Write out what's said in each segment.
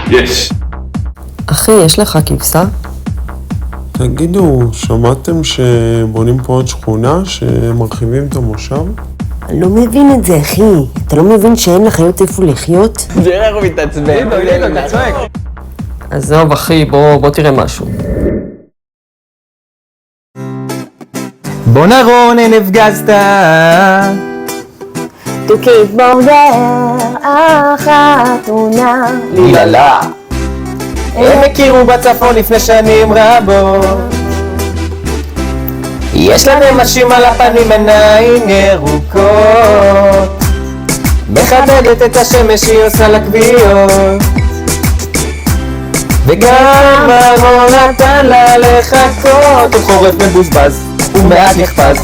יש. אחי, יש לך כבשה? תגידו, שמעתם שבונים פה עוד שכונה, שמרחיבים את המושב? אני לא מבין את זה, אחי. אתה לא מבין שאין לחיות איפה לחיות? תראה איך הוא מתעצבן. אתה צועק. עזוב, אחי, בוא תראה משהו. בוא נרון, אין הפגזת. תוקיף בורדר, החתונה. ליללה. הם הכירו בצפון לפני שנים רבות. יש להם נשים על הפנים, עיניים ירוקות. מכבדת את השמש, היא עושה לה כוויות. וגם ארון נתן לה לחכות. עוד חורף מבוזבז ומעט נחפז.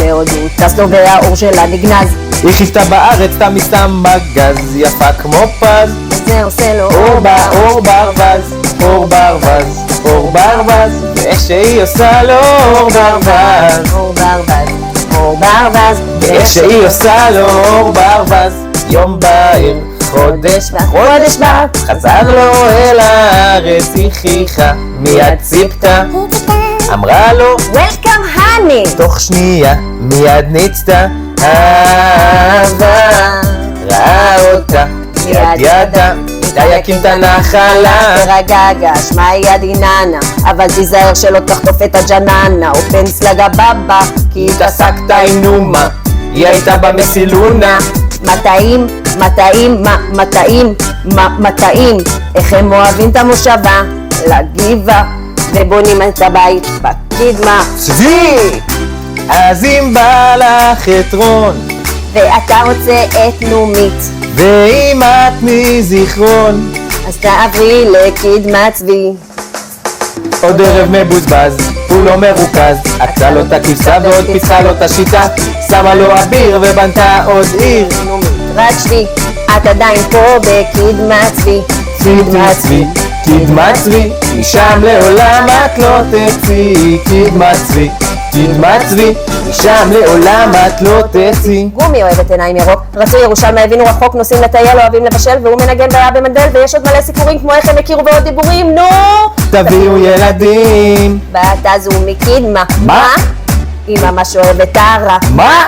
מאוד הוא טס לו והאור שלה נגנז. היא חיפתה בארץ, סתם מסתם מגז. יפה כמו פז. זה עושה לו אור ברווז, אור ברווז, אור ברווז. ואיך שהיא עושה לו אור ברווז. אור ברווז, אור ברווז. ואיך שהיא עושה לו אור ברווז. יום בהיר, חודש בה, חזר לו אל הארץ, היא חיכה, מיד ציפתה, אמרה לו Welcome honey. תוך שנייה, מיד ניצתה, אהבה, ראה אותה, יד ידה, איתה יקים את הנחלה. תרגע, שמע יד איננה, אבל תיזהר שלא תחטוף את הג'ננה, או פנס לגבבה, כי התעסקת עם נומה, היא הייתה במסילונה. מטעים, איך הם אוהבים את המושבה, לגבעה, ובונים את הבית בקדמה. צבי! אז אם בא לך את רון, ואתה רוצה את נומית, ואם את מזיכרון, אז תעברי לקדמה צבי. עוד ערב מבוזבז, הוא לא מרוכז, עקצה לו את הכבשה ועוד פיצחה לו את השיטה, שמה לו אביר ובנתה עוד עיר. רק שבי, את עדיין פה בקדמה צבי. קדמה צבי, קדמה צבי, משם לעולם את לא תצאי. קדמה צבי, קדמה צבי, משם לעולם את לא תצאי. גומי אוהבת עיניים ירוק, רצו ירושלמה הבינו רחוק, נוסעים לטייל, אוהבים לבשל, והוא מנגן והיה במנדל, ויש עוד מלא סיפורים כמו איך הם הכירו ועוד דיבורים. נו! תביאו ילדים. בת הזו מקדמה. מה? היא ממש אוהבת טרה. מה?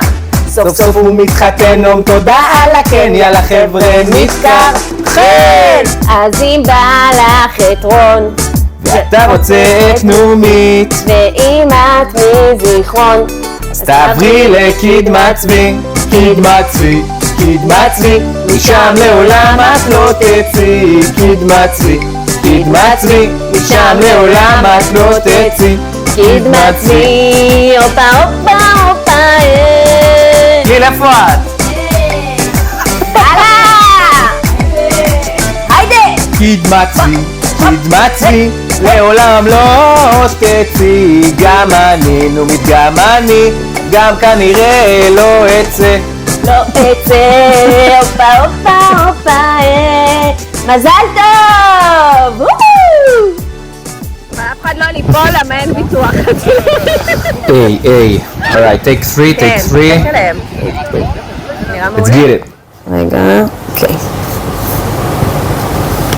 סוף סוף הוא מתחתן, נום תודה על הכן, יאללה חבר'ה נזכר חן. אז אם בא לך את רון, ואתה רוצה את נומית, ואם את מזיכרון, אז תעברי לקדמה צבי. קדמה צבי, קדמה צבי, משם לעולם את לא תצאי. קדמה צבי, קדמה צבי, משם לעולם את לא תצאי. קדמה צבי, הופה הופה הופה גיל, איפה את? הלאה! היידה! קדמה צבי, קדמה צבי, לעולם לא תצאי. גם אני, נומית, גם אני, גם כנראה לא אצא. לא אצא, הופה הופה הופה מזל טוב! אף אחד לא ליפול, למה אין ביטוח. היי, alright, take 3, take 3. נראה Let's get it. רגע, אוקיי.